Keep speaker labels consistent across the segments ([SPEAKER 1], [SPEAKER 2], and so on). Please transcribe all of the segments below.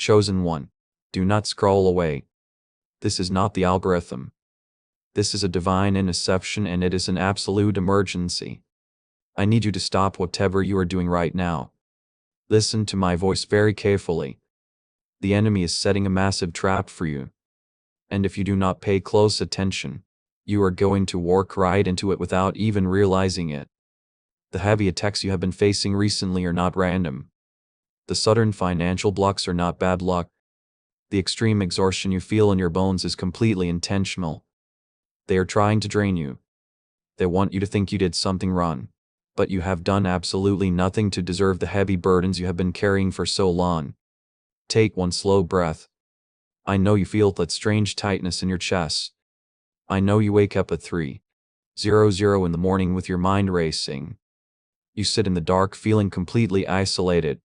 [SPEAKER 1] Chosen one. Do not scroll away. This is not the algorithm. This is a divine interception, and it is an absolute emergency. I need you to stop whatever you are doing right now. Listen to my voice very carefully. The enemy is setting a massive trap for you. And if you do not pay close attention, you are going to walk right into it without even realizing it. The heavy attacks you have been facing recently are not random. The sudden financial blocks are not bad luck. The extreme exhaustion you feel in your bones is completely intentional. They are trying to drain you. They want you to think you did something wrong, but you have done absolutely nothing to deserve the heavy burdens you have been carrying for so long. Take one slow breath. I know you feel that strange tightness in your chest. I know you wake up at 3:00 in the morning with your mind racing. You sit in the dark feeling completely isolated.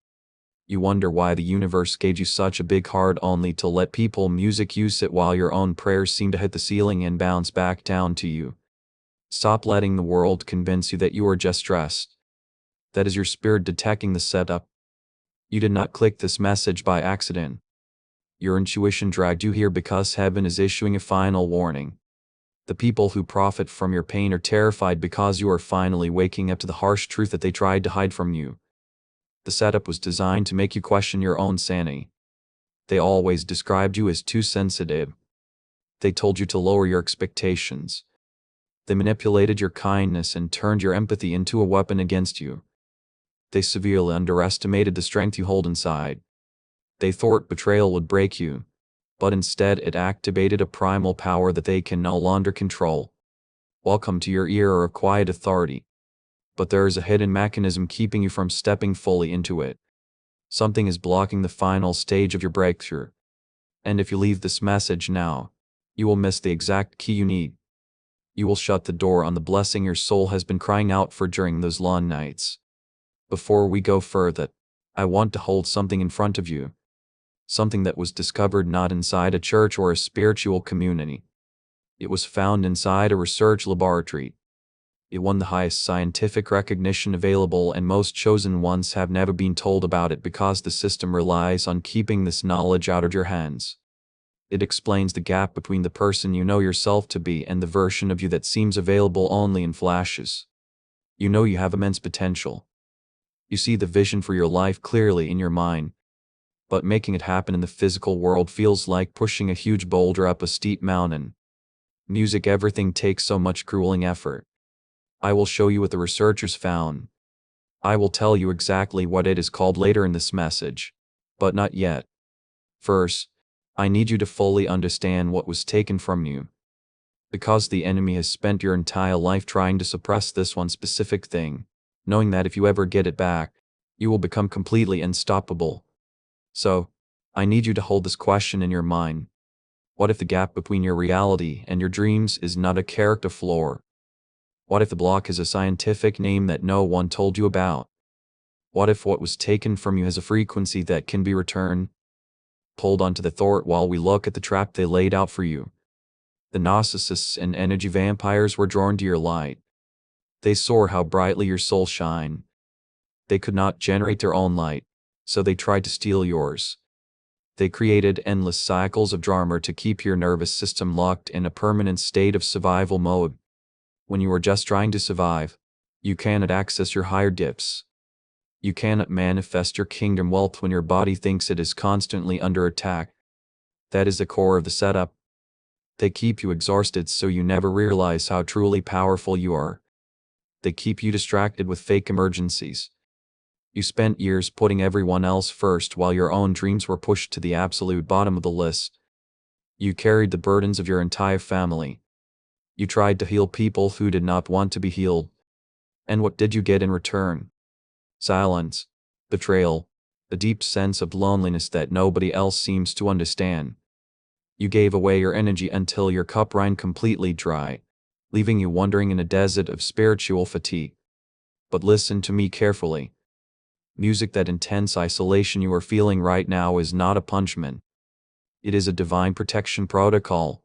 [SPEAKER 1] You wonder why the universe gave you such a big heart only to let people music use it while your own prayers seem to hit the ceiling and bounce back down to you. Stop letting the world convince you that you are just stressed. That is your spirit detecting the setup. You did not click this message by accident. Your intuition dragged you here because heaven is issuing a final warning. The people who profit from your pain are terrified because you are finally waking up to the harsh truth that they tried to hide from you. The setup was designed to make you question your own sanity. They always described you as too sensitive. They told you to lower your expectations. They manipulated your kindness and turned your empathy into a weapon against you. They severely underestimated the strength you hold inside. They thought betrayal would break you, but instead it activated a primal power that they can no longer control. Welcome to your era of quiet authority. But there is a hidden mechanism keeping you from stepping fully into it. Something is blocking the final stage of your breakthrough. And if you leave this message now, you will miss the exact key you need. You will shut the door on the blessing your soul has been crying out for during those long nights. Before we go further, I want to hold something in front of you. Something that was discovered not inside a church or a spiritual community. It was found inside a research laboratory. It won the highest scientific recognition available, and most chosen ones have never been told about it because the system relies on keeping this knowledge out of your hands. It explains the gap between the person you know yourself to be and the version of you that seems available only in flashes. You know you have immense potential. You see the vision for your life clearly in your mind, but making it happen in the physical world feels like pushing a huge boulder up a steep mountain. Music, everything takes so much grueling effort. I will show you what the researchers found. I will tell you exactly what it is called later in this message, but not yet. First, I need you to fully understand what was taken from you. Because the enemy has spent your entire life trying to suppress this one specific thing, knowing that if you ever get it back, you will become completely unstoppable. So, I need you to hold this question in your mind. What if the gap between your reality and your dreams is not a character flaw? What if the block is a scientific name that no one told you about? What if what was taken from you has a frequency that can be returned? Hold on to the thought while we look at the trap they laid out for you. The narcissists and energy vampires were drawn to your light. They saw how brightly your soul shined. They could not generate their own light, so they tried to steal yours. They created endless cycles of drama to keep your nervous system locked in a permanent state of survival mode. When you are just trying to survive, you cannot access your higher gifts. You cannot manifest your kingdom wealth when your body thinks it is constantly under attack. That is the core of the setup. They keep you exhausted so you never realize how truly powerful you are. They keep you distracted with fake emergencies. You spent years putting everyone else first while your own dreams were pushed to the absolute bottom of the list. You carried the burdens of your entire family. You tried to heal people who did not want to be healed. And what did you get in return? Silence, betrayal, a deep sense of loneliness that nobody else seems to understand. You gave away your energy until your cup ran completely dry, leaving you wandering in a desert of spiritual fatigue. But listen to me carefully. Music, that intense isolation you are feeling right now is not a punishment. It is a divine protection protocol.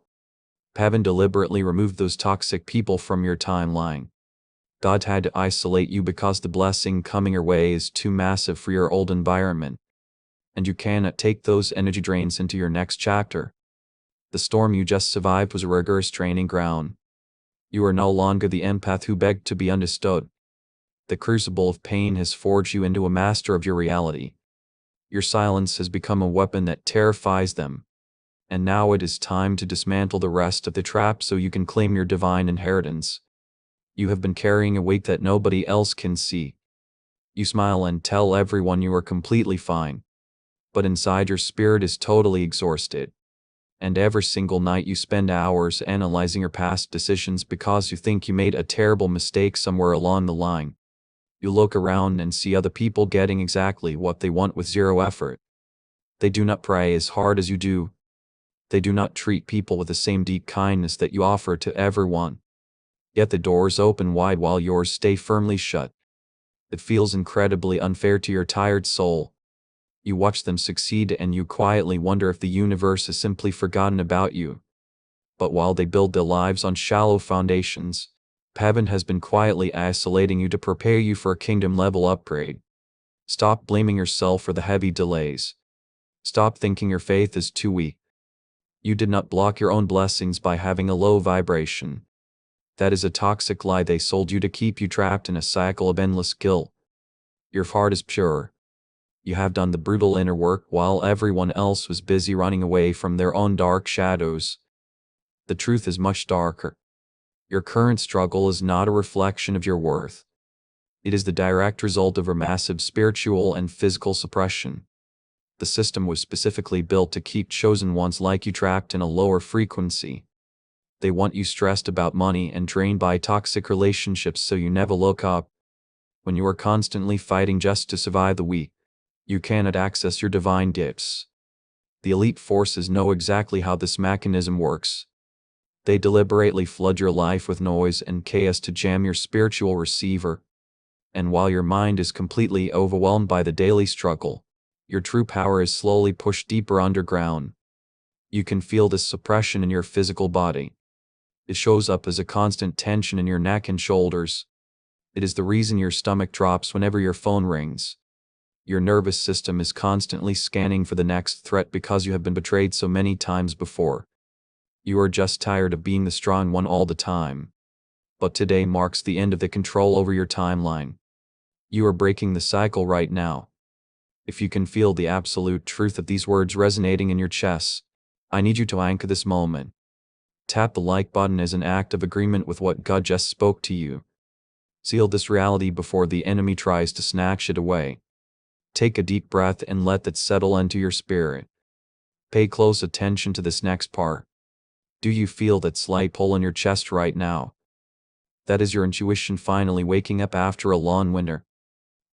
[SPEAKER 1] Heaven deliberately removed those toxic people from your timeline. God had to isolate you because the blessing coming your way is too massive for your old environment. and you cannot take those energy drains into your next chapter. The storm you just survived was a rigorous training ground. You are no longer the empath who begged to be understood. The crucible of pain has forged you into a master of your reality. Your silence has become a weapon that terrifies them. And now it is time to dismantle the rest of the trap so you can claim your divine inheritance. You have been carrying a weight that nobody else can see. You smile and tell everyone you are completely fine. But inside your spirit is totally exhausted. And every single night you spend hours analyzing your past decisions because you think you made a terrible mistake somewhere along the line. You look around and see other people getting exactly what they want with zero effort. They do not pray as hard as you do. They do not treat people with the same deep kindness that you offer to everyone. Yet the doors open wide while yours stay firmly shut. It feels incredibly unfair to your tired soul. You watch them succeed and you quietly wonder if the universe has simply forgotten about you. But while they build their lives on shallow foundations, heaven has been quietly isolating you to prepare you for a kingdom-level upgrade. Stop blaming yourself for the heavy delays. Stop thinking your faith is too weak. You did not block your own blessings by having a low vibration. That is a toxic lie they sold you to keep you trapped in a cycle of endless guilt. Your heart is pure. You have done the brutal inner work while everyone else was busy running away from their own dark shadows. The truth is much darker. Your current struggle is not a reflection of your worth. It is the direct result of a massive spiritual and physical suppression. The system was specifically built to keep chosen ones like you trapped in a lower frequency. They want you stressed about money and drained by toxic relationships so you never look up. When you are constantly fighting just to survive the week, you cannot access your divine gifts. The elite forces know exactly how this mechanism works. They deliberately flood your life with noise and chaos to jam your spiritual receiver. And while your mind is completely overwhelmed by the daily struggle, your true power is slowly pushed deeper underground. You can feel this suppression in your physical body. It shows up as a constant tension in your neck and shoulders. It is the reason your stomach drops whenever your phone rings. Your nervous system is constantly scanning for the next threat because you have been betrayed so many times before. You are just tired of being the strong one all the time. But today marks the end of the control over your timeline. You are breaking the cycle right now. If you can feel the absolute truth of these words resonating in your chest, I need you to anchor this moment. Tap the like button as an act of agreement with what God just spoke to you. Seal this reality before the enemy tries to snatch it away. Take a deep breath and let that settle into your spirit. Pay close attention to this next part. Do you feel that slight pull in your chest right now? That is your intuition finally waking up after a long winter.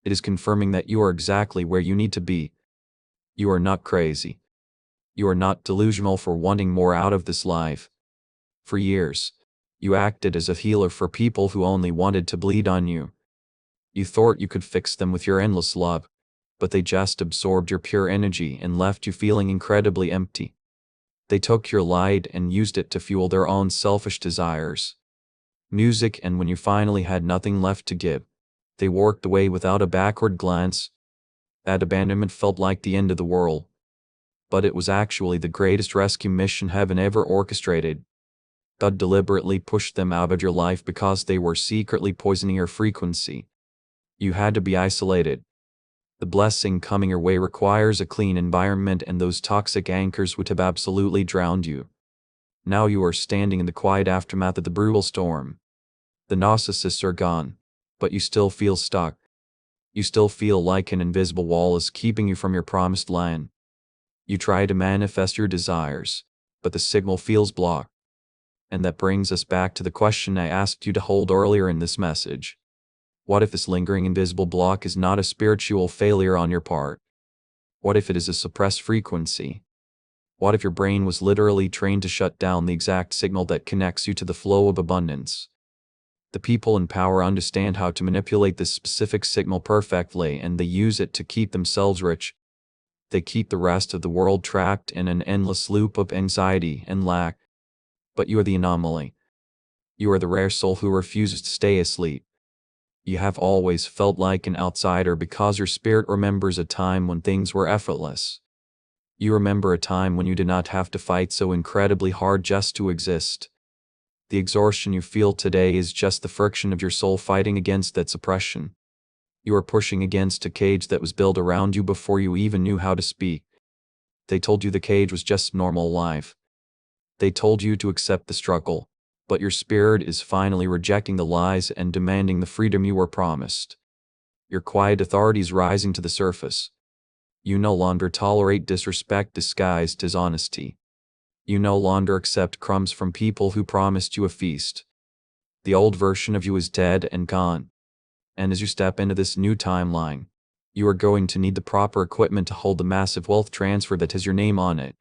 [SPEAKER 1] It is confirming that you are exactly where you need to be. You are not crazy. You are not delusional for wanting more out of this life. For years, you acted as a healer for people who only wanted to bleed on you. You thought you could fix them with your endless love, but they just absorbed your pure energy and left you feeling incredibly empty. They took your light and used it to fuel their own selfish desires. Music, and when you finally had nothing left to give, they walked away without a backward glance. That abandonment felt like the end of the world. But it was actually the greatest rescue mission heaven ever orchestrated. God deliberately pushed them out of your life because they were secretly poisoning your frequency. You had to be isolated. The blessing coming your way requires a clean environment, and those toxic anchors would have absolutely drowned you. Now you are standing in the quiet aftermath of the brutal storm. The narcissists are gone, but you still feel stuck. You still feel like an invisible wall is keeping you from your promised land. You try to manifest your desires, but the signal feels blocked. And that brings us back to the question I asked you to hold earlier in this message. What if this lingering invisible block is not a spiritual failure on your part? What if it is a suppressed frequency? What if your brain was literally trained to shut down the exact signal that connects you to the flow of abundance? The people in power understand how to manipulate this specific signal perfectly, and they use it to keep themselves rich. They keep the rest of the world trapped in an endless loop of anxiety and lack. But you are the anomaly. You are the rare soul who refuses to stay asleep. You have always felt like an outsider because your spirit remembers a time when things were effortless. You remember a time when you did not have to fight so incredibly hard just to exist. The exhaustion you feel today is just the friction of your soul fighting against that suppression. You are pushing against a cage that was built around you before you even knew how to speak. They told you the cage was just normal life. They told you to accept the struggle, but your spirit is finally rejecting the lies and demanding the freedom you were promised. Your quiet authority is rising to the surface. You no longer tolerate disrespect disguised as honesty. You no longer accept crumbs from people who promised you a feast. The old version of you is dead and gone. And as you step into this new timeline, you are going to need the proper equipment to hold the massive wealth transfer that has your name on it.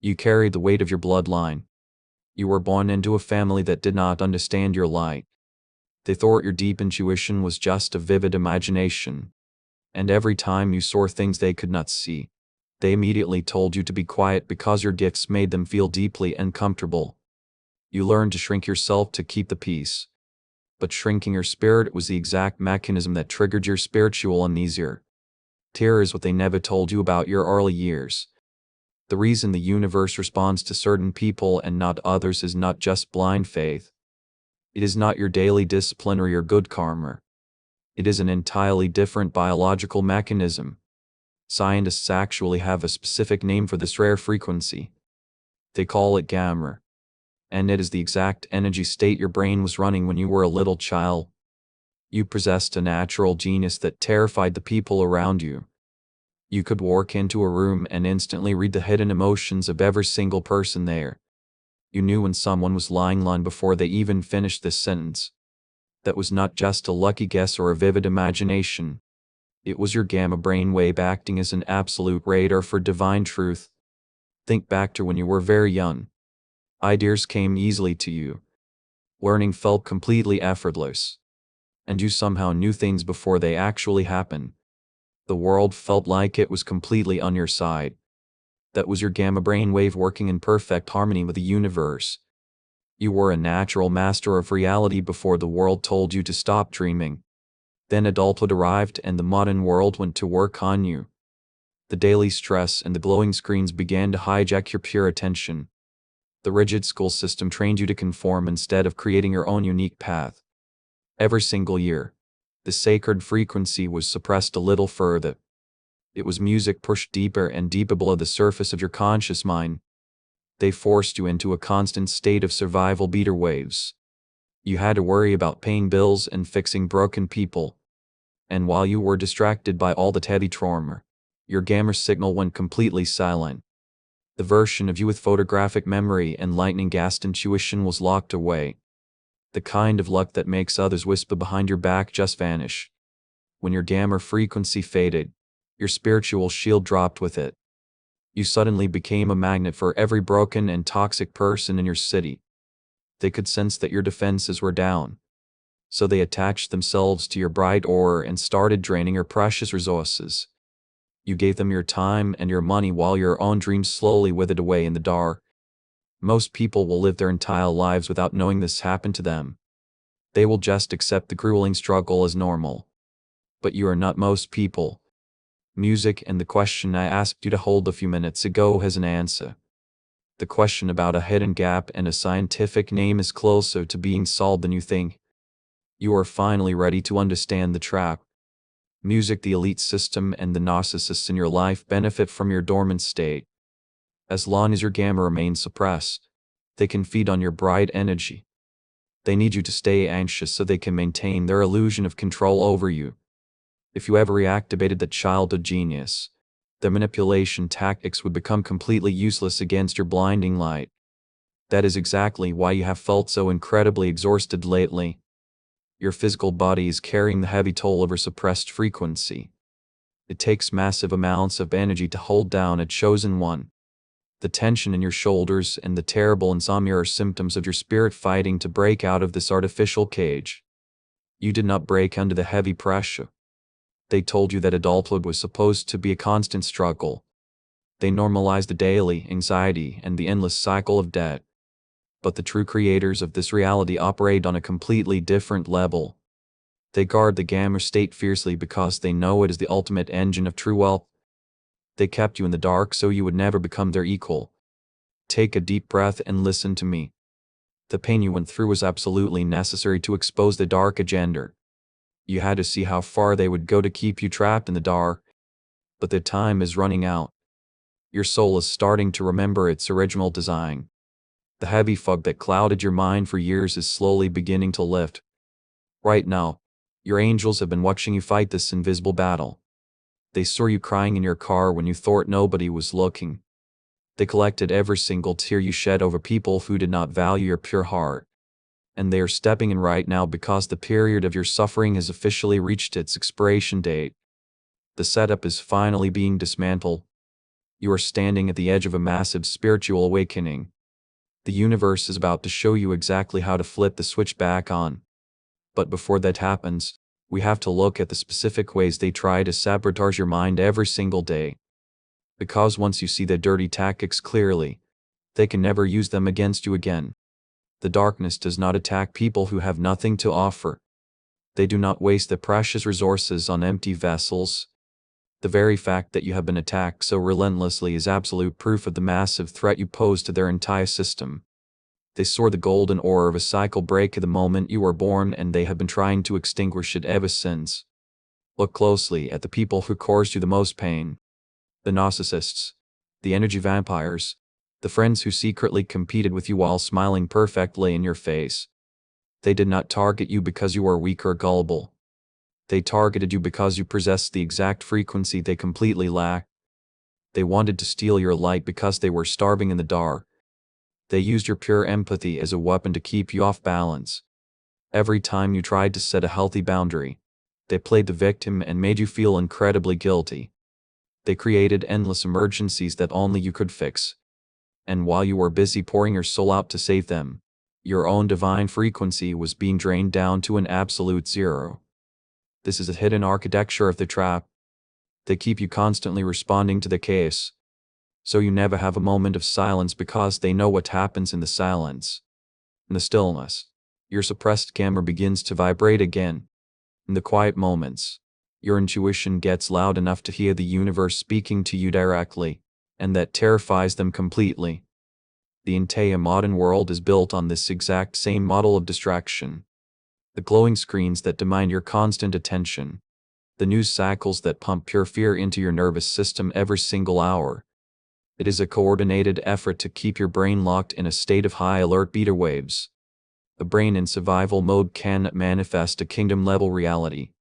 [SPEAKER 1] You carry the weight of your bloodline. You were born into a family that did not understand your light. They thought your deep intuition was just a vivid imagination. And every time you saw things they could not see, they immediately told you to be quiet because your gifts made them feel deeply uncomfortable. You learned to shrink yourself to keep the peace. But shrinking your spirit was the exact mechanism that triggered your spiritual amnesia. Terror is what they never told you about your early years. The reason the universe responds to certain people and not others is not just blind faith. It is not your daily discipline or your good karma. It is an entirely different biological mechanism. Scientists actually have a specific name for this rare frequency. They call it gamma. And it is the exact energy state your brain was running when you were a little child. You possessed a natural genius that terrified the people around you. You could walk into a room and instantly read the hidden emotions of every single person there. You knew when someone was lying long before they even finished this sentence. That was not just a lucky guess or a vivid imagination. It was your gamma brainwave acting as an absolute radar for divine truth. Think back to when you were very young. Ideas came easily to you. Learning felt completely effortless. And you somehow knew things before they actually happened. The world felt like it was completely on your side. That was your gamma brainwave working in perfect harmony with the universe. You were a natural master of reality before the world told you to stop dreaming. Then adulthood arrived and the modern world went to work on you. The daily stress and the glowing screens began to hijack your pure attention. The rigid school system trained you to conform instead of creating your own unique path. Every single year, the sacred frequency was suppressed a little further. It was music pushed deeper and deeper below the surface of your conscious mind. They forced you into a constant state of survival beta waves. You had to worry about paying bills and fixing broken people. And while you were distracted by all that heavy trauma, your gamma signal went completely silent. The version of you with photographic memory and lightning-gassed intuition was locked away. The kind of luck that makes others whisper behind your back just vanish. When your gamma frequency faded, your spiritual shield dropped with it. You suddenly became a magnet for every broken and toxic person in your city. They could sense that your defenses were down. So they attached themselves to your bright aura and started draining your precious resources. You gave them your time and your money while your own dreams slowly withered away in the dark. Most people will live their entire lives without knowing this happened to them. They will just accept the grueling struggle as normal. But you are not most people. Music and the question I asked you to hold a few minutes ago has an answer. The question about a hidden gap and a scientific name is closer to being solved than you think. You are finally ready to understand the trap. Music, the elite system, and the narcissists in your life benefit from your dormant state. As long as your gamma remains suppressed, they can feed on your bright energy. They need you to stay anxious so they can maintain their illusion of control over you. If you ever reactivated the childhood genius, their manipulation tactics would become completely useless against your blinding light. That is exactly why you have felt so incredibly exhausted lately. Your physical body is carrying the heavy toll of your suppressed frequency. It takes massive amounts of energy to hold down a chosen one. The tension in your shoulders and the terrible insomnia are symptoms of your spirit fighting to break out of this artificial cage. You did not break under the heavy pressure. They told you that adulthood was supposed to be a constant struggle. They normalized the daily anxiety and the endless cycle of debt. But the true creators of this reality operate on a completely different level. They guard the gamma state fiercely because they know it is the ultimate engine of true wealth. They kept you in the dark so you would never become their equal. Take a deep breath and listen to me. The pain you went through was absolutely necessary to expose the dark agenda. You had to see how far they would go to keep you trapped in the dark. But the time is running out. Your soul is starting to remember its original design. The heavy fog that clouded your mind for years is slowly beginning to lift. Right now, your angels have been watching you fight this invisible battle. They saw you crying in your car when you thought nobody was looking. They collected every single tear you shed over people who did not value your pure heart. And they are stepping in right now because the period of your suffering has officially reached its expiration date. The setup is finally being dismantled. You are standing at the edge of a massive spiritual awakening. The universe is about to show you exactly how to flip the switch back on. But before that happens, we have to look at the specific ways they try to sabotage your mind every single day. Because once you see the dirty tactics clearly, they can never use them against you again. The darkness does not attack people who have nothing to offer. They do not waste their precious resources on empty vessels. The very fact that you have been attacked so relentlessly is absolute proof of the massive threat you pose to their entire system. They saw the golden ore of a cycle break at the moment you were born, and they have been trying to extinguish it ever since. Look closely at the people who caused you the most pain. The narcissists, the energy vampires, the friends who secretly competed with you while smiling perfectly in your face. They did not target you because you were weak or gullible. They targeted you because you possessed the exact frequency they completely lacked. They wanted to steal your light because they were starving in the dark. They used your pure empathy as a weapon to keep you off balance. Every time you tried to set a healthy boundary, they played the victim and made you feel incredibly guilty. They created endless emergencies that only you could fix. And while you were busy pouring your soul out to save them, your own divine frequency was being drained down to an absolute zero. This is a hidden architecture of the trap. They keep you constantly responding to the chaos, so you never have a moment of silence because they know what happens in the silence. In the stillness, your suppressed camera begins to vibrate again. In the quiet moments, your intuition gets loud enough to hear the universe speaking to you directly, and that terrifies them completely. The entire modern world is built on this exact same model of distraction. The glowing screens that demand your constant attention. The news cycles that pump pure fear into your nervous system every single hour. It is a coordinated effort to keep your brain locked in a state of high alert beta waves. A brain in survival mode cannot manifest a kingdom-level reality.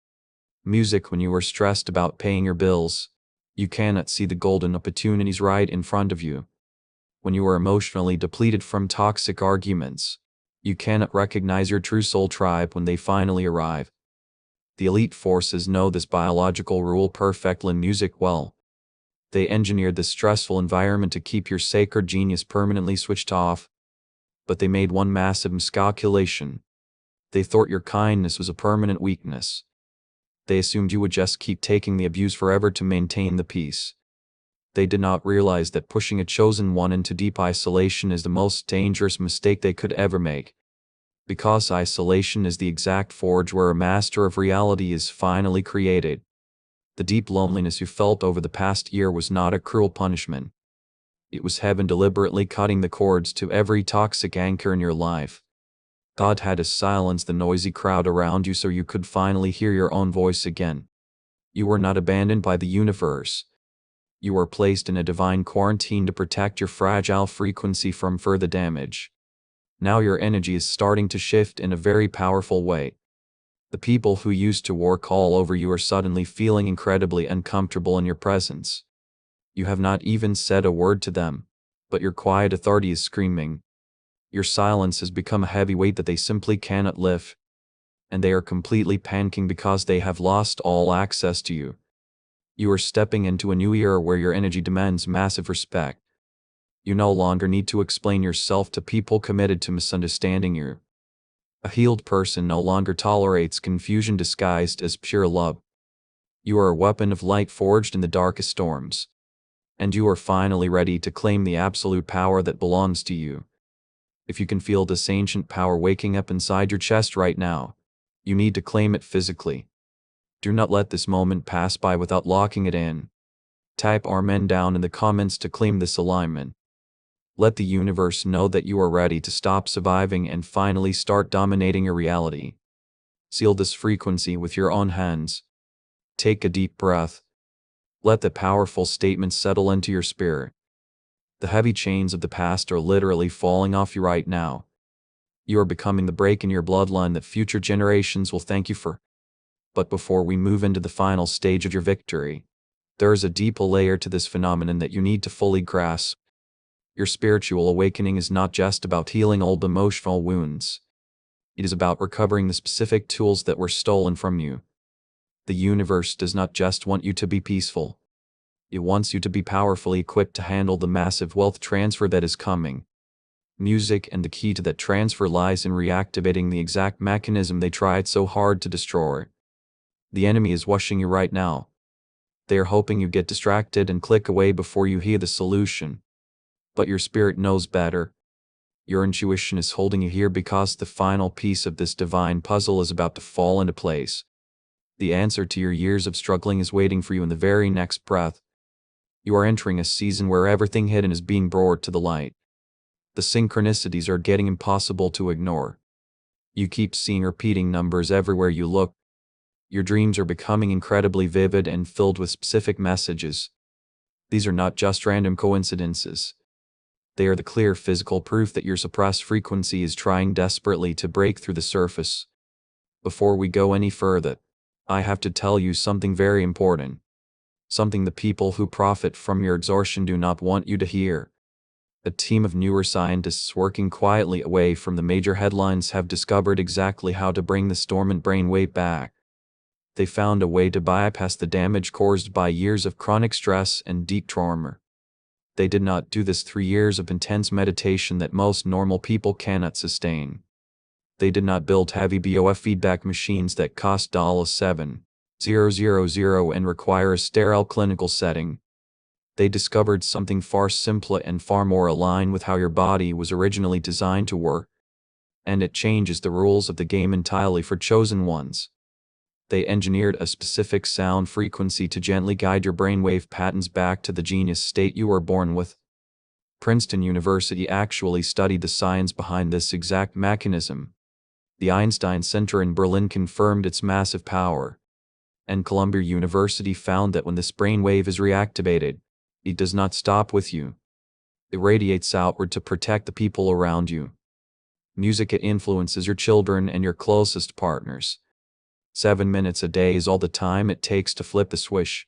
[SPEAKER 1] Music when you are stressed about paying your bills. You cannot see the golden opportunities right in front of you. When you are emotionally depleted from toxic arguments, you cannot recognize your true soul tribe when they finally arrive. The elite forces know this biological rule perfectly in music well. They engineered this stressful environment to keep your sacred genius permanently switched off. But they made one massive miscalculation. They thought your kindness was a permanent weakness. They assumed you would just keep taking the abuse forever to maintain the peace. They did not realize that pushing a chosen one into deep isolation is the most dangerous mistake they could ever make. Because isolation is the exact forge where a master of reality is finally created. The deep loneliness you felt over the past year was not a cruel punishment. It was heaven deliberately cutting the cords to every toxic anchor in your life. God had to silence the noisy crowd around you so you could finally hear your own voice again. You were not abandoned by the universe. You were placed in a divine quarantine to protect your fragile frequency from further damage. Now your energy is starting to shift in a very powerful way. The people who used to walk all over you are suddenly feeling incredibly uncomfortable in your presence. You have not even said a word to them, but your quiet authority is screaming. Your silence has become a heavy weight that they simply cannot lift. And they are completely panicking because they have lost all access to you. You are stepping into a new era where your energy demands massive respect. You no longer need to explain yourself to people committed to misunderstanding you. A healed person no longer tolerates confusion disguised as pure love. You are a weapon of light forged in the darkest storms. And you are finally ready to claim the absolute power that belongs to you. If you can feel this ancient power waking up inside your chest right now, you need to claim it physically. Do not let this moment pass by without locking it in. Type Amen down in the comments to claim this alignment. Let the universe know that you are ready to stop surviving and finally start dominating your reality. Seal this frequency with your own hands. Take a deep breath. Let the powerful statements settle into your spirit. The heavy chains of the past are literally falling off you right now. You are becoming the break in your bloodline that future generations will thank you for. But before we move into the final stage of your victory, there is a deeper layer to this phenomenon that you need to fully grasp. Your spiritual awakening is not just about healing old emotional wounds. It is about recovering the specific tools that were stolen from you. The universe does not just want you to be peaceful. It wants you to be powerfully equipped to handle the massive wealth transfer that is coming. Music and the key to that transfer lies in reactivating the exact mechanism they tried so hard to destroy. The enemy is watching you right now. They are hoping you get distracted and click away before you hear the solution. But your spirit knows better. Your intuition is holding you here because the final piece of this divine puzzle is about to fall into place. The answer to your years of struggling is waiting for you in the very next breath. You are entering a season where everything hidden is being brought to the light. The synchronicities are getting impossible to ignore. You keep seeing repeating numbers everywhere you look. Your dreams are becoming incredibly vivid and filled with specific messages. These are not just random coincidences. They are the clear physical proof that your suppressed frequency is trying desperately to break through the surface. Before we go any further, I have to tell you something very important. Something the people who profit from your exhaustion do not want you to hear. A team of neuroscientists working quietly away from the major headlines have discovered exactly how to bring the dormant brainwave back. They found a way to bypass the damage caused by years of chronic stress and deep trauma. They did not do this through years of intense meditation that most normal people cannot sustain. They did not build heavy BOF feedback machines that cost $7,000 and require a sterile clinical setting. They discovered something far simpler and far more aligned with how your body was originally designed to work. And it changes the rules of the game entirely for chosen ones. They engineered a specific sound frequency to gently guide your brainwave patterns back to the genius state you were born with. Princeton University actually studied the science behind this exact mechanism. The Einstein Center in Berlin confirmed its massive power. And Columbia University found that when this brainwave is reactivated, it does not stop with you. It radiates outward to protect the people around you. Music influences your children and your closest partners. 7 minutes a day is all the time it takes to flip the switch.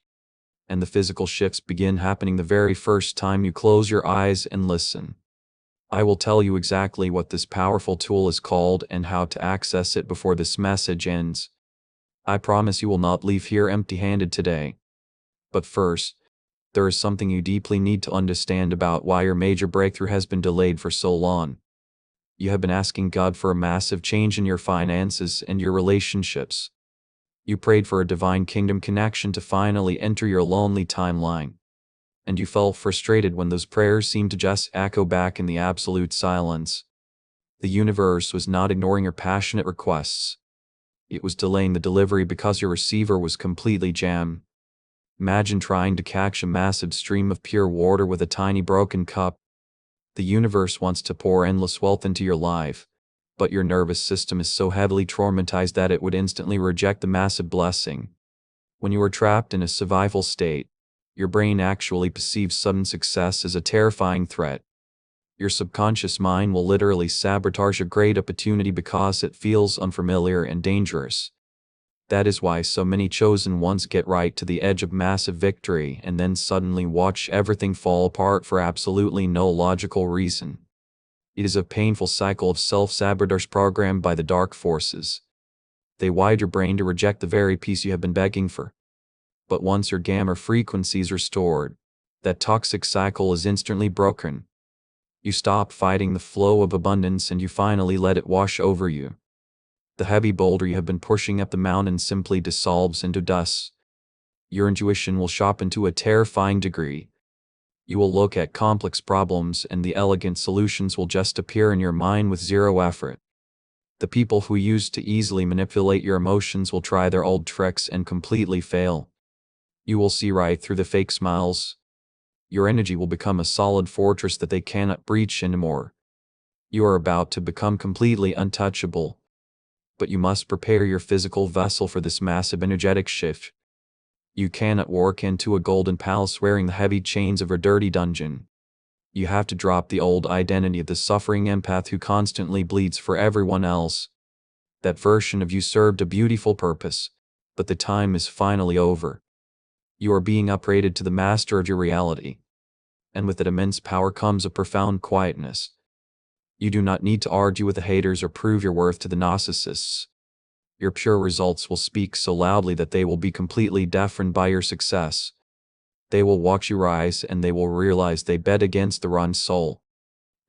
[SPEAKER 1] And the physical shifts begin happening the very first time you close your eyes and listen. I will tell you exactly what this powerful tool is called and how to access it before this message ends. I promise you will not leave here empty-handed today. But first, there is something you deeply need to understand about why your major breakthrough has been delayed for so long. You have been asking God for a massive change in your finances and your relationships. You prayed for a divine kingdom connection to finally enter your lonely timeline. And you felt frustrated when those prayers seemed to just echo back in the absolute silence. The universe was not ignoring your passionate requests. It was delaying the delivery because your receiver was completely jammed. Imagine trying to catch a massive stream of pure water with a tiny broken cup. The universe wants to pour endless wealth into your life, but your nervous system is so heavily traumatized that it would instantly reject the massive blessing. When you are trapped in a survival state, your brain actually perceives sudden success as a terrifying threat. Your subconscious mind will literally sabotage a great opportunity because it feels unfamiliar and dangerous. That is why so many chosen ones get right to the edge of massive victory and then suddenly watch everything fall apart for absolutely no logical reason. It is a painful cycle of self-sabotage programmed by the dark forces. They wire your brain to reject the very peace you have been begging for. But once your gamma frequency is restored, that toxic cycle is instantly broken. You stop fighting the flow of abundance and you finally let it wash over you. The heavy boulder you have been pushing up the mountain simply dissolves into dust. Your intuition will sharpen to a terrifying degree. You will look at complex problems and the elegant solutions will just appear in your mind with zero effort. The people who used to easily manipulate your emotions will try their old tricks and completely fail. You will see right through the fake smiles. Your energy will become a solid fortress that they cannot breach anymore. You are about to become completely untouchable. But you must prepare your physical vessel for this massive energetic shift. You cannot walk into a golden palace wearing the heavy chains of a dirty dungeon. You have to drop the old identity of the suffering empath who constantly bleeds for everyone else. That version of you served a beautiful purpose, but the time is finally over. You are being upgraded to the master of your reality. And with that immense power comes a profound quietness. You do not need to argue with the haters or prove your worth to the narcissists. Your pure results will speak so loudly that they will be completely deafened by your success. They will watch you rise and they will realize they bet against the wrong soul.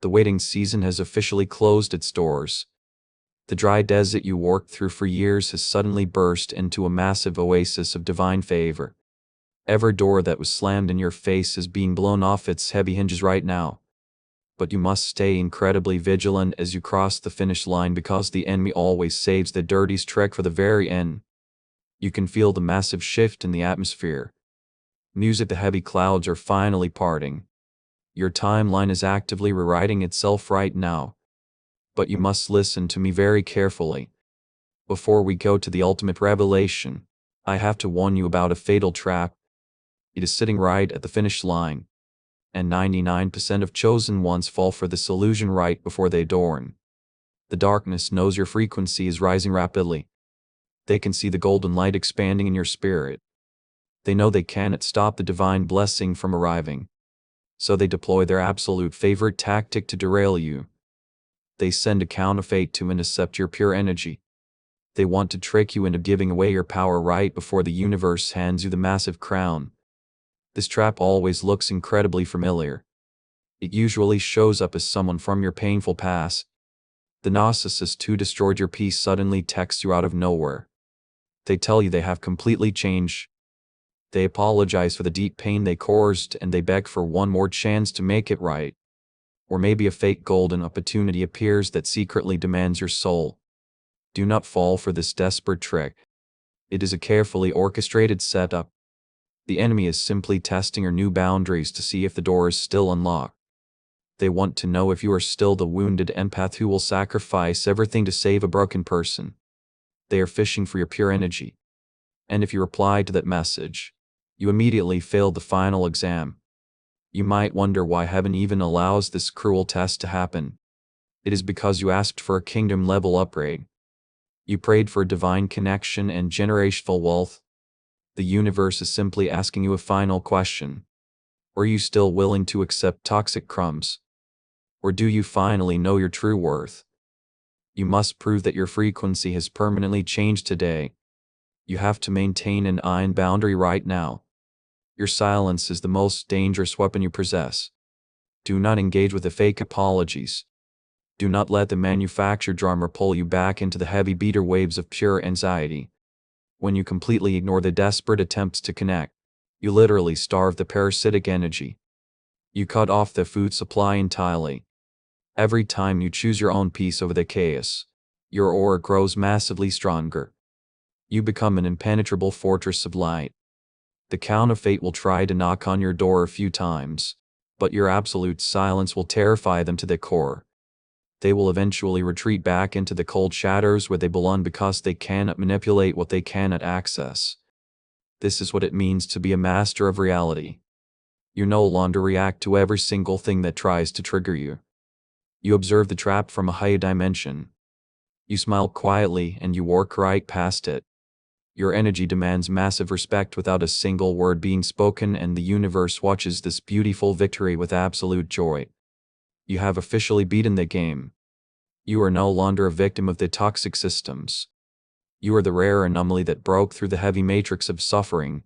[SPEAKER 1] The waiting season has officially closed its doors. The dry desert you worked through for years has suddenly burst into a massive oasis of divine favor. Every door that was slammed in your face is being blown off its heavy hinges right now. But you must stay incredibly vigilant as you cross the finish line because the enemy always saves the dirtiest trick for the very end. You can feel the massive shift in the atmosphere. Music, the heavy clouds are finally parting. Your timeline is actively rewriting itself right now. But you must listen to me very carefully. Before we go to the ultimate revelation, I have to warn you about a fatal trap. It is sitting right at the finish line. And 99% of chosen ones fall for this illusion right before they dawn. The darkness knows your frequency is rising rapidly. They can see the golden light expanding in your spirit. They know they cannot stop the divine blessing from arriving. So they deploy their absolute favorite tactic to derail you. They send a counterfeit to intercept your pure energy. They want to trick you into giving away your power right before the universe hands you the massive crown. This trap always looks incredibly familiar. It usually shows up as someone from your painful past. The narcissist who destroyed your peace suddenly texts you out of nowhere. They tell you they have completely changed. They apologize for the deep pain they caused and they beg for one more chance to make it right. Or maybe a fake golden opportunity appears that secretly demands your soul. Do not fall for this desperate trick. It is a carefully orchestrated setup. The enemy is simply testing your new boundaries to see if the door is still unlocked. They want to know if you are still the wounded empath who will sacrifice everything to save a broken person. They are fishing for your pure energy. And if you reply to that message, you immediately failed the final exam. You might wonder why heaven even allows this cruel test to happen. It is because you asked for a kingdom-level upgrade. You prayed for a divine connection and generational wealth. The universe is simply asking you a final question. Are you still willing to accept toxic crumbs? Or do you finally know your true worth? You must prove that your frequency has permanently changed today. You have to maintain an iron boundary right now. Your silence is the most dangerous weapon you possess. Do not engage with the fake apologies. Do not let the manufactured drama pull you back into the heavy beater waves of pure anxiety. When you completely ignore the desperate attempts to connect, you literally starve the parasitic energy. You cut off the food supply entirely. Every time you choose your own peace over the chaos, your aura grows massively stronger. You become an impenetrable fortress of light. The counterfeit will try to knock on your door a few times, but your absolute silence will terrify them to the core. They will eventually retreat back into the cold shadows where they belong because they cannot manipulate what they cannot access. This is what it means to be a master of reality. You no longer react to every single thing that tries to trigger you. You observe the trap from a higher dimension. You smile quietly and you walk right past it. Your energy demands massive respect without a single word being spoken, and the universe watches this beautiful victory with absolute joy. You have officially beaten the game. You are no longer a victim of the toxic systems. You are the rare anomaly that broke through the heavy matrix of suffering.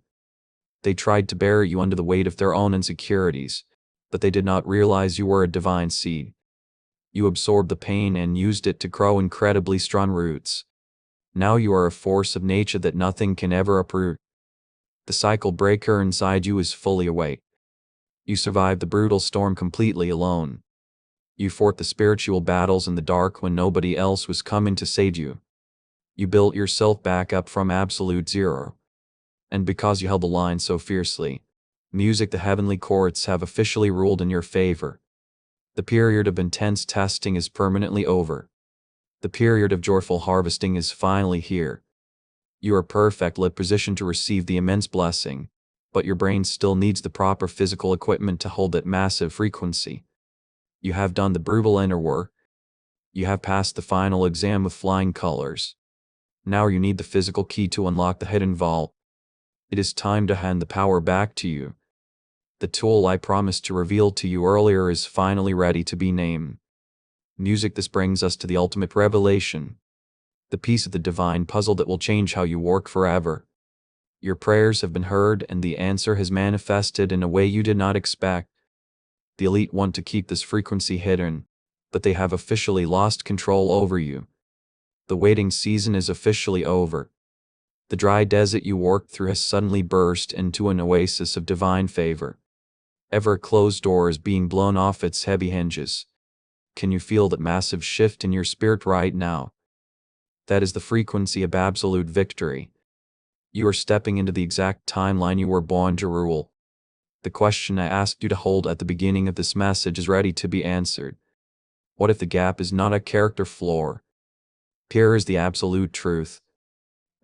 [SPEAKER 1] They tried to bury you under the weight of their own insecurities, but they did not realize you were a divine seed. You absorbed the pain and used it to grow incredibly strong roots. Now you are a force of nature that nothing can ever uproot. The cycle breaker inside you is fully awake. You survived the brutal storm completely alone. You fought the spiritual battles in the dark when nobody else was coming to save you. You built yourself back up from absolute zero. And because you held the line so fiercely, music, the heavenly courts have officially ruled in your favor. The period of intense testing is permanently over. The period of joyful harvesting is finally here. You are perfectly positioned to receive the immense blessing, but your brain still needs the proper physical equipment to hold that massive frequency. You have done the brutal inner work. You have passed the final exam with flying colors. Now you need the physical key to unlock the hidden vault. It is time to hand the power back to you. The tool I promised to reveal to you earlier is finally ready to be named. Music. This brings us to the ultimate revelation. The piece of the divine puzzle that will change how you work forever. Your prayers have been heard and the answer has manifested in a way you did not expect. The elite want to keep this frequency hidden, but they have officially lost control over you. The waiting season is officially over. The dry desert you worked through has suddenly burst into an oasis of divine favor. Ever closed door is being blown off its heavy hinges. Can you feel that massive shift in your spirit right now? That is the frequency of absolute victory. You are stepping into the exact timeline you were born to rule. The question I asked you to hold at the beginning of this message is ready to be answered. What if the gap is not a character flaw? Here is the absolute truth.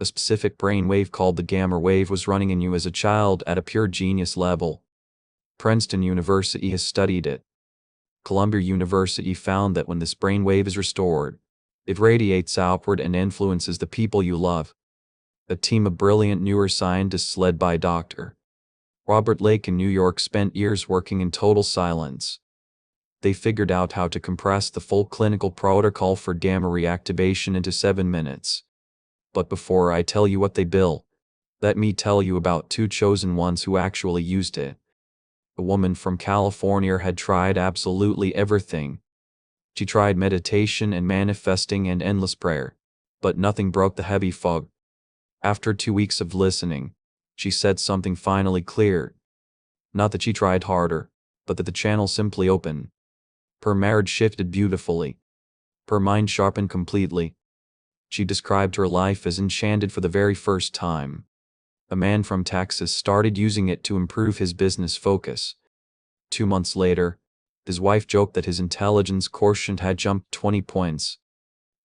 [SPEAKER 1] A specific brain wave called the gamma wave was running in you as a child at a pure genius level. Princeton University has studied it. Columbia University found that when this brain wave is restored, it radiates outward and influences the people you love. A team of brilliant neuroscientists led by Dr. Robert Lake in New York spent years working in total silence. They figured out how to compress the full clinical protocol for gamma reactivation into 7 minutes. But before I tell you what they built, let me tell you about two chosen ones who actually used it. A woman from California had tried absolutely everything. She tried meditation and manifesting and endless prayer, but nothing broke the heavy fog. After 2 weeks of listening, she said something finally clear. Not that she tried harder, but that the channel simply opened. Her marriage shifted beautifully. Her mind sharpened completely. She described her life as enchanted for the very first time. A man from Texas started using it to improve his business focus. 2 months later, his wife joked that his intelligence quotient had jumped 20 points.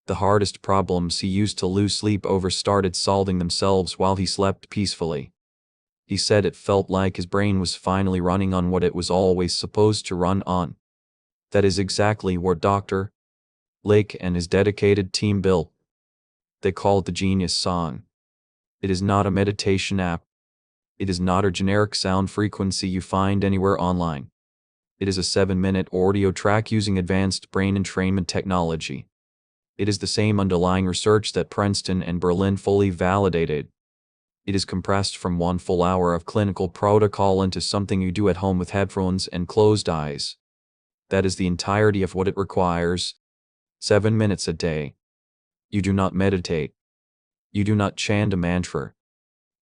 [SPEAKER 1] The hardest problems he used to lose sleep over started solving themselves while he slept peacefully. He said it felt like his brain was finally running on what it was always supposed to run on. That is exactly what Dr. Lake and his dedicated team built. They call it the Genius Song. It is not a meditation app. It is not a generic sound frequency you find anywhere online. It is a 7-minute audio track using advanced brain entrainment technology. It is the same underlying research that Princeton and Berlin fully validated. It is compressed from 1 full hour of clinical protocol into something you do at home with headphones and closed eyes. That is the entirety of what it requires. 7 minutes a day. You do not meditate. You do not chant a mantra.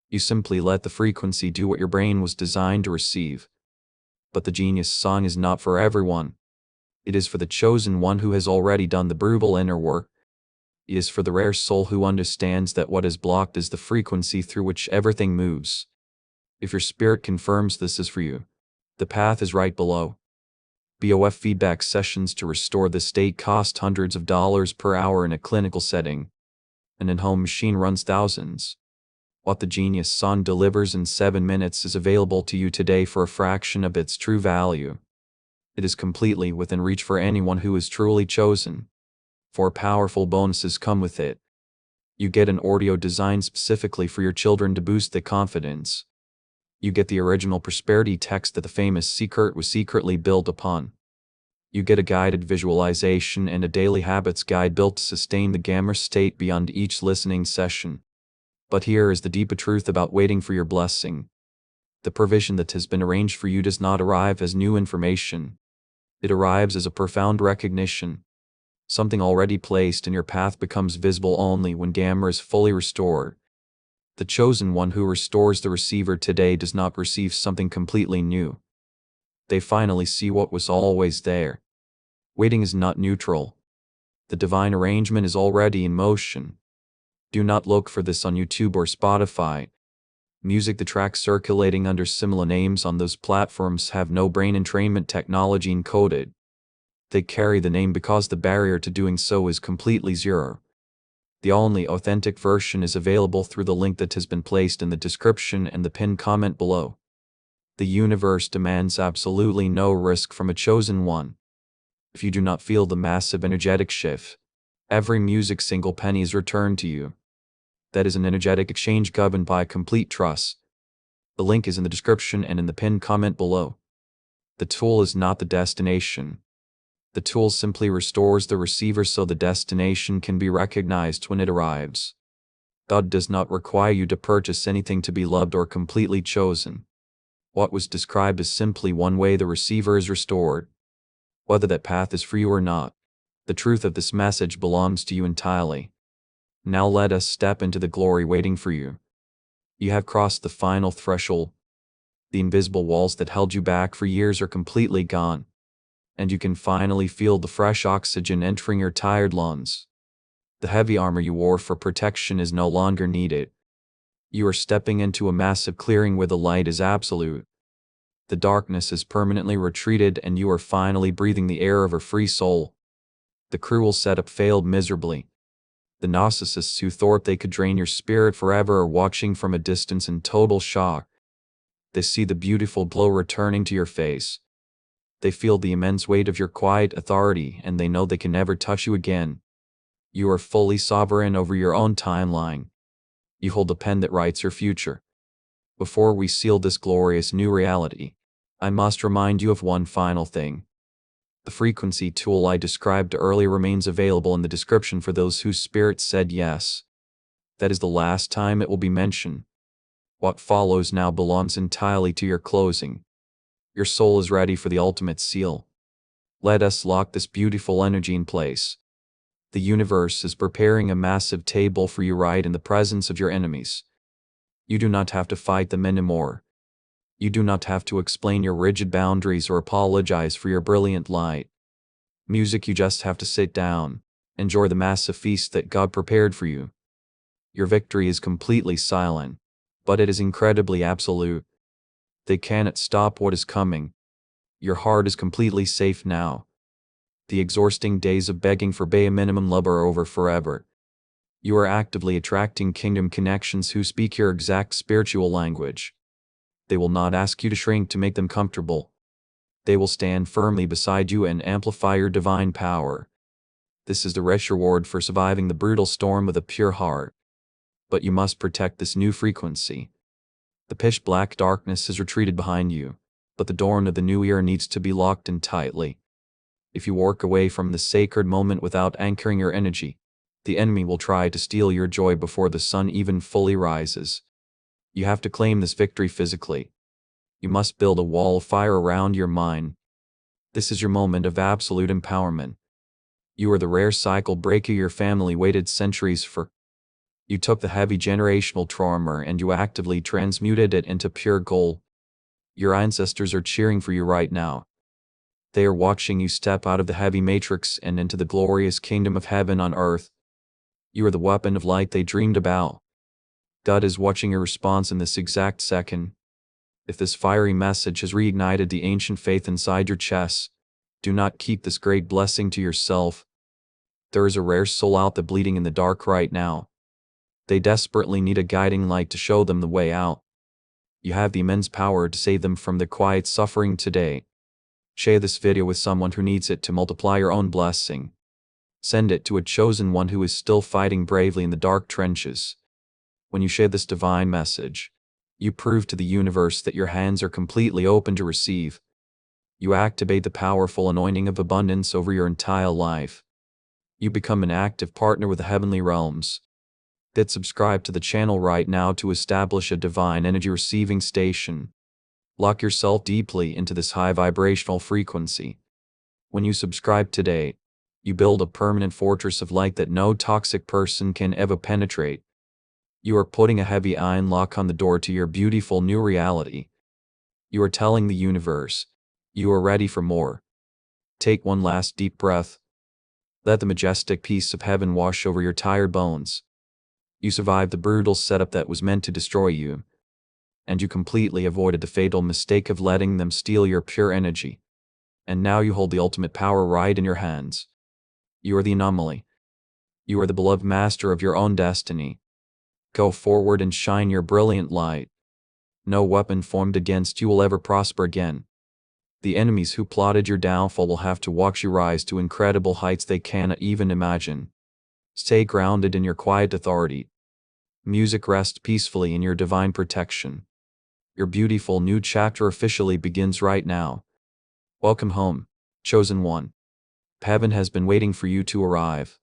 [SPEAKER 1] You simply let the frequency do what your brain was designed to receive. But the Genius Song is not for everyone. It is for the chosen one who has already done the brutal inner work. It is for the rare soul who understands that what is blocked is the frequency through which everything moves. If your spirit confirms this is for you, the path is right below. BOF feedback sessions to restore the state cost hundreds of dollars per hour in a clinical setting. An in-home machine runs thousands. What the Genius Song delivers in 7 minutes is available to you today for a fraction of its true value. It is completely within reach for anyone who is truly chosen. 4 powerful bonuses come with it. You get an audio designed specifically for your children to boost their confidence. You get the original prosperity text that the famous secret was secretly built upon. You get a guided visualization and a daily habits guide built to sustain the gamma state beyond each listening session. But here is the deeper truth about waiting for your blessing. The provision that has been arranged for you does not arrive as new information. It arrives as a profound recognition. Something already placed in your path becomes visible only when gamma is fully restored. The chosen one who restores the receiver today does not receive something completely new. They finally see what was always there. Waiting is not neutral. The divine arrangement is already in motion. Do not look for this on YouTube or Spotify. The tracks circulating under similar names on those platforms have no brain entrainment technology encoded. They carry the name because the barrier to doing so is completely zero. The only authentic version is available through the link that has been placed in the description and the pinned comment below. The universe demands absolutely no risk from a chosen one. If you do not feel the massive energetic shift, every music single penny is returned to you. That is an energetic exchange governed by complete trust. The link is in the description and in the pinned comment below. The tool is not the destination. The tool simply restores the receiver so the destination can be recognized when it arrives. God does not require you to purchase anything to be loved or completely chosen. What was described is simply one way the receiver is restored. Whether that path is for you or not, the truth of this message belongs to you entirely. Now let us step into the glory waiting for you. You have crossed the final threshold. The invisible walls that held you back for years are completely gone, and you can finally feel the fresh oxygen entering your tired lungs. The heavy armor you wore for protection is no longer needed. You are stepping into a massive clearing where the light is absolute. The darkness is permanently retreated and you are finally breathing the air of a free soul. The cruel setup failed miserably. The narcissists who thought they could drain your spirit forever are watching from a distance in total shock. They see the beautiful glow returning to your face. They feel the immense weight of your quiet authority and they know they can never touch you again. You are fully sovereign over your own timeline. You hold the pen that writes your future. Before we seal this glorious new reality, I must remind you of one final thing. The frequency tool I described earlier remains available in the description for those whose spirits said yes. That is the last time it will be mentioned. What follows now belongs entirely to your closing. Your soul is ready for the ultimate seal. Let us lock this beautiful energy in place. The universe is preparing a massive table for you right in the presence of your enemies. You do not have to fight them anymore. You do not have to explain your rigid boundaries or apologize for your brilliant light. Music, you just have to sit down, enjoy the massive feast that God prepared for you. Your victory is completely silent, but it is incredibly absolute. They cannot stop what is coming. Your heart is completely safe now. The exhausting days of begging for bare minimum love are over forever. You are actively attracting kingdom connections who speak your exact spiritual language. They will not ask you to shrink to make them comfortable. They will stand firmly beside you and amplify your divine power. This is the rich reward for surviving the brutal storm with a pure heart. But you must protect this new frequency. The pitch black darkness has retreated behind you, but the dawn of the new era needs to be locked in tightly. If you walk away from the sacred moment without anchoring your energy, the enemy will try to steal your joy before the sun even fully rises. You have to claim this victory physically. You must build a wall of fire around your mind. This is your moment of absolute empowerment. You are the rare cycle breaker your family waited centuries for. You took the heavy generational trauma and you actively transmuted it into pure gold. Your ancestors are cheering for you right now. They are watching you step out of the heavy matrix and into the glorious kingdom of heaven on earth. You are the weapon of light they dreamed about. God is watching your response in this exact second. If this fiery message has reignited the ancient faith inside your chest, do not keep this great blessing to yourself. There is a rare soul out there bleeding in the dark right now. They desperately need a guiding light to show them the way out. You have the immense power to save them from their quiet suffering today. Share this video with someone who needs it to multiply your own blessing. Send it to a chosen one who is still fighting bravely in the dark trenches. When you share this divine message, you prove to the universe that your hands are completely open to receive. You activate the powerful anointing of abundance over your entire life. You become an active partner with the heavenly realms. Hit subscribe to the channel right now to establish a divine energy receiving station. Lock yourself deeply into this high vibrational frequency. When you subscribe today, you build a permanent fortress of light that no toxic person can ever penetrate. You are putting a heavy iron lock on the door to your beautiful new reality. You are telling the universe, you are ready for more. Take one last deep breath. Let the majestic peace of heaven wash over your tired bones. You survived the brutal setup that was meant to destroy you. and you completely avoided the fatal mistake of letting them steal your pure energy. And now you hold the ultimate power right in your hands. You are the anomaly. You are the beloved master of your own destiny. Go forward and shine your brilliant light. No weapon formed against you will ever prosper again. The enemies who plotted your downfall will have to watch you rise to incredible heights they cannot even imagine. Stay grounded in your quiet authority. Music rests peacefully in your divine protection. Your beautiful new chapter officially begins right now. Welcome home, chosen one. Heaven has been waiting for you to arrive.